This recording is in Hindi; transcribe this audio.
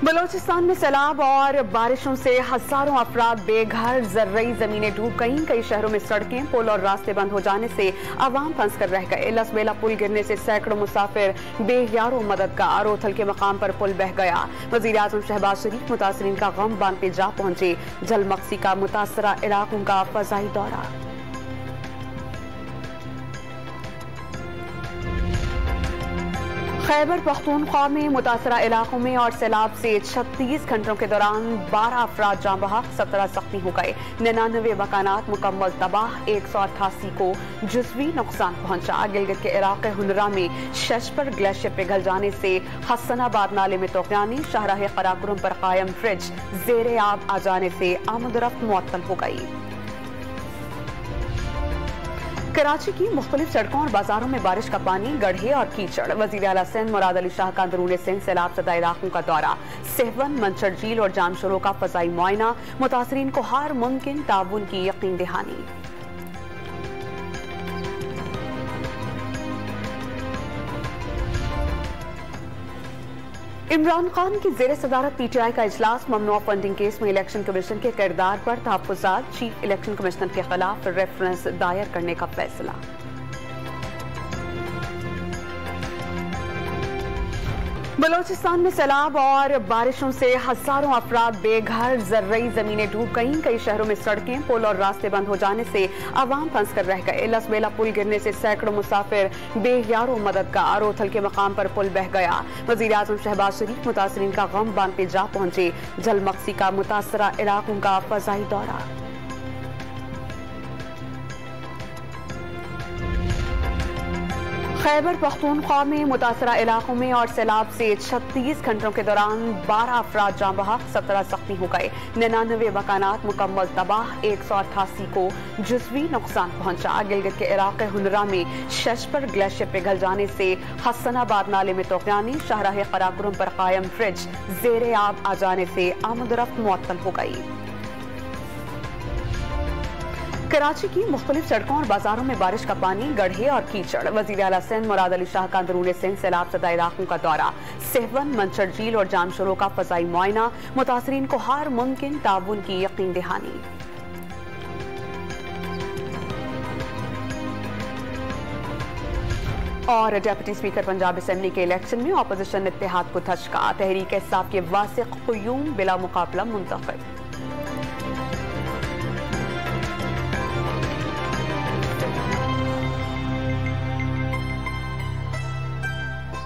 बलोचिस्तान में सैलाब और बारिशों से हजारों अफराद बेघर, जर्रई जमीनें डूब गईं। कई शहरों में सड़कें, पुल और रास्ते बंद हो जाने से अवाम फंस कर रह गए। लसबेला पुल गिरने से सैकड़ों मुसाफिर बेयारो मददगार। रोथल के मकाम पर पुल बह गया। वजीर आजम शहबाज शरीफ मुतासरीन का गम बांधते जा पहुंचे। जलमक्सी का मुतासरा इलाकों का फजाई दौरा। खैबर पख्तूनख्वा में मुतासरा इलाकों में और सैलाब से 36 घंटों के दौरान 12 अफराद जाँ बहक, 17 जख्मी हो गए। 99 मकानात मुकम्मल तबाह, 188 को जुज़वी नुकसान पहुंचा। गिलगित के इलाके हुनरा में शशपर ग्लेशियर पिघल जाने से हसनाबाद नाले में तूफानी। शाहराह कराकुरम पर कायम फ्रिज जेर आब आ जाने से आमदरफ्त मुअत्तल हो गई। कराची की मुख्तलिफ सड़कों और बाजारों में बारिश का पानी, गड्ढे और कीचड़। वजीर आला सिंध मुराद अली शाह का अंदरूनी सिंध सैलाब ज़दा इलाकों का दौरा। सेहवन, मंचर झील और जामशोरों का फजाई मुआयना। मुतासरीन को हर मुमकिन ताउन की यकीन दहानी। इमरान खान की जेर सदारत पीटीआई का इजलास। ममनुआ फंडिंग केस में इलेक्शन कमीशन के किरदार पर तहफ्फुज़ात। चीफ इलेक्शन कमिश्नर के खिलाफ रेफरेंस दायर करने का फैसला। बलोचिस्तान में सैलाब और बारिशों से हजारों अफराद बेघर, जर्रई जमीनें डूब गईं। कई शहरों में सड़कें, पुल और रास्ते बंद हो जाने से अवाम फंस कर रह गए। लसबेला पुल गिरने से सैकड़ों मुसाफिर बेयारो मददगार। रोथल के मकाम पर पुल बह गया। वजीर आजम शहबाज शरीफ मुतासरीन का गम बांधते जा पहुंचे। जलमक्सी का मुतासरा इलाकों का फजाई दौरा। खैबर पख्तूनख्वा में मुतासरा इलाकों में और सैलाब से 36 घंटों के दौरान 12 अफराद जाँ बहक, 17 जख्मी हो गए। 99 मकानात मुकम्मल तबाह, 188 को जुज़वी नुकसान पहुंचा। गिलगित के इलाके हुनरा में शशपर ग्लेशियर पिघल जाने से हसनाबाद नाले में तूफानी। शाहराह कराकुरम पर कायम फ्रिज जेर आब आ जाने से आमदरफ्त मुअत्तल हो गई। कराची की मुख्तलिफ सड़कों और बाजारों में बारिश का पानी, गड्ढे और कीचड़। वजीर आला सिंध मुराद अली शाह का अंदरूनी सिंध सैलाब ज़दा इलाकों का दौरा। सेहवन, मंचर झील और जामशोरों का फजाई मुआयना। मुतासरीन को हर मुमकिन ताउन की यकीन दहानी। और डेप्यूटी स्पीकर पंजाब असेंबली के इलेक्शन में अपोजिशन इत्तेहाद को धचका। तहरीक इंसाफ के वासिक क़ुयूम बिला मुकाबला मुंतखब।